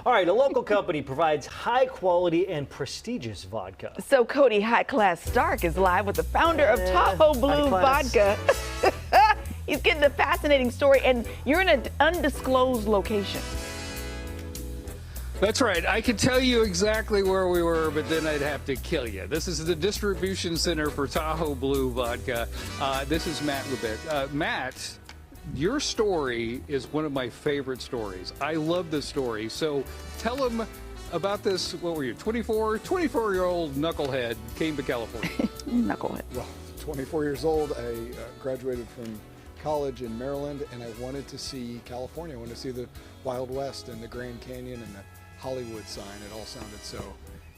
All right, a local company provides high quality and prestigious vodka. So Cody High Class Stark is live with the founder of Tahoe Blue Vodka. He's getting a fascinating story, and you're in an undisclosed location. That's right. I could tell you exactly where we were, but then I'd have to kill you. This is the distribution center for Tahoe Blue Vodka. This is Matt Lubit. Matt, your story is one of my favorite stories. I love this story. So tell them about this. What were you, 24-year-old knucklehead came to California. Knucklehead. Well, 24 years old. I graduated from college in Maryland, and I wanted to see California. I wanted to see the Wild West and the Grand Canyon and the Hollywood sign. It all sounded so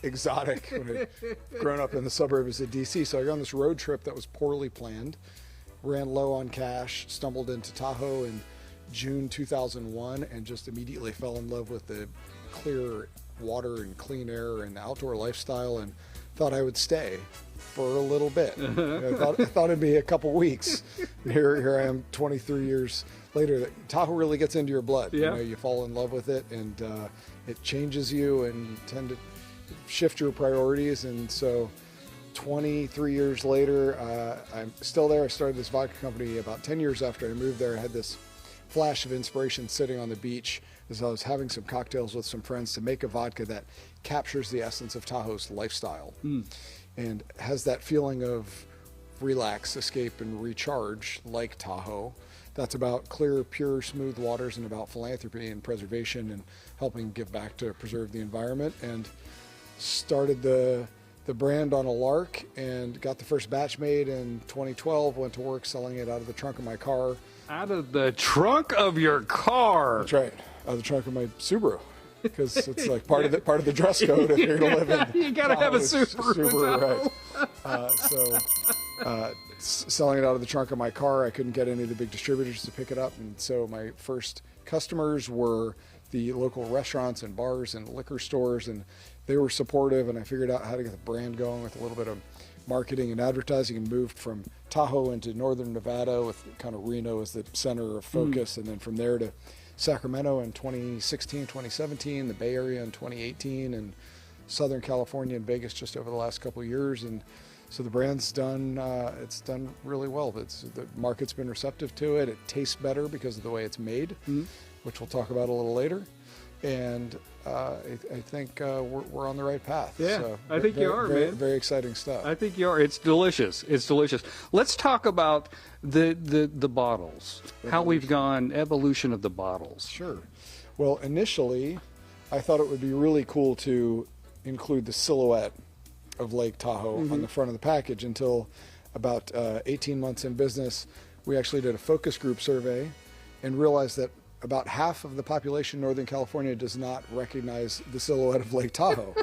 exotic when I'd grown up in the suburbs of DC. So I got on this road trip that was poorly planned, ran low on cash, stumbled into Tahoe in June 2001, and just immediately fell in love with the clear water and clean air and the outdoor lifestyle, and thought I would stay for a little bit. I thought it'd be a couple weeks. And here I am 23 years later. Tahoe really gets into your blood. Yeah. You know, you fall in love with it, and it changes you, and you tend to shift your priorities. And so 23 years later, I'm still there. I started this vodka company about 10 years after I moved there. I had this flash of inspiration sitting on the beach as I was having some cocktails with some friends to make a vodka that captures the essence of Tahoe's lifestyle and has that feeling of relax, escape, and recharge like Tahoe. That's about clear, pure, smooth waters, and about philanthropy and preservation and helping give back to preserve the environment. And started the brand on a lark and got the first batch made in 2012, went to work selling it out of the trunk of my car. Out of the trunk of your car. That's right, out of the trunk of my Subaru, because it's like part of the dress code if you're gonna live in. You gotta have a Subaru. Right. Selling it out of the trunk of my car, I couldn't get any of the big distributors to pick it up, and so my first customers were the local restaurants and bars and liquor stores, and they were supportive, and I figured out how to get the brand going with a little bit of marketing and advertising, and moved from Tahoe into northern Nevada with kind of Reno as the center of focus, and then from there to Sacramento in 2016, 2017, the Bay Area in 2018, and Southern California and Vegas just over the last couple of years. And so the brand's done, it's done really well. The market's been receptive to it. It tastes better because of the way it's made, which we'll talk about a little later. And I think we're on the right path. Yeah, so I think you are, man. Very exciting stuff. I think you are. It's delicious. It's delicious. Let's talk about the bottles. How we've gone, evolution of the bottles. Sure. Well, initially, I thought it would be really cool to include the silhouette of Lake Tahoe on the front of the package. Until about 18 months in business, we actually did a focus group survey and realized that about half of the population in Northern California does not recognize the silhouette of Lake Tahoe.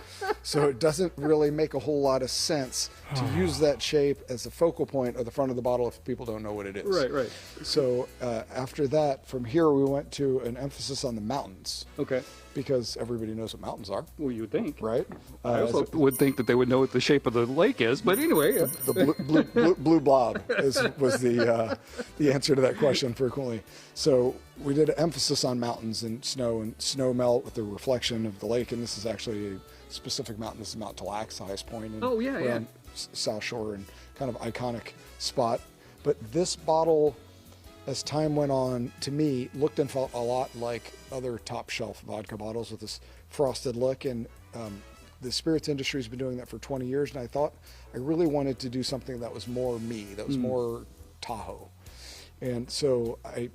So it doesn't really make a whole lot of sense to use that shape as the focal point of the front of the bottle if people don't know what it is. Right. So after that, from here, we went to an emphasis on the mountains. Okay. Because everybody knows what mountains are. Well, you would think. Right? I also would think that they would know what the shape of the lake is, but anyway. The blue blob was the answer to that question frequently. So we did an emphasis on mountains and snow melt with the reflection of the lake, and this is actually a specific mountain. This is Mount Talax, the highest point in around South Shore, and kind of iconic spot. But this bottle, as time went on, to me, looked and felt a lot like other top shelf vodka bottles with this frosted look. And the spirits industry has been doing that for 20 years. And I thought I really wanted to do something that was more me, that was more Tahoe. And so I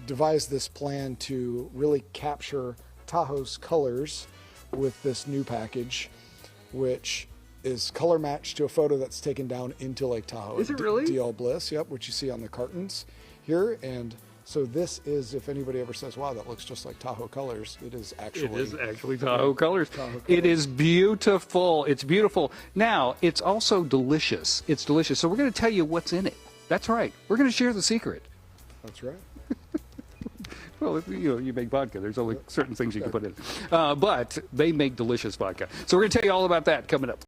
devised this plan to really capture Tahoe's colors with this new package, which is color matched to a photo that's taken down into Lake Tahoe. Is it really? DL Bliss, yep, which you see on the cartons here. And so this is, if anybody ever says, wow, that looks just like Tahoe colors, it is actually Tahoe colors. It is beautiful. It's beautiful. Now, it's also delicious. It's delicious. So we're going to tell you what's in it. That's right. We're going to share the secret. That's right. Well, you make vodka. There's only certain things you can put in. But they make delicious vodka. So we're going to tell you all about that coming up.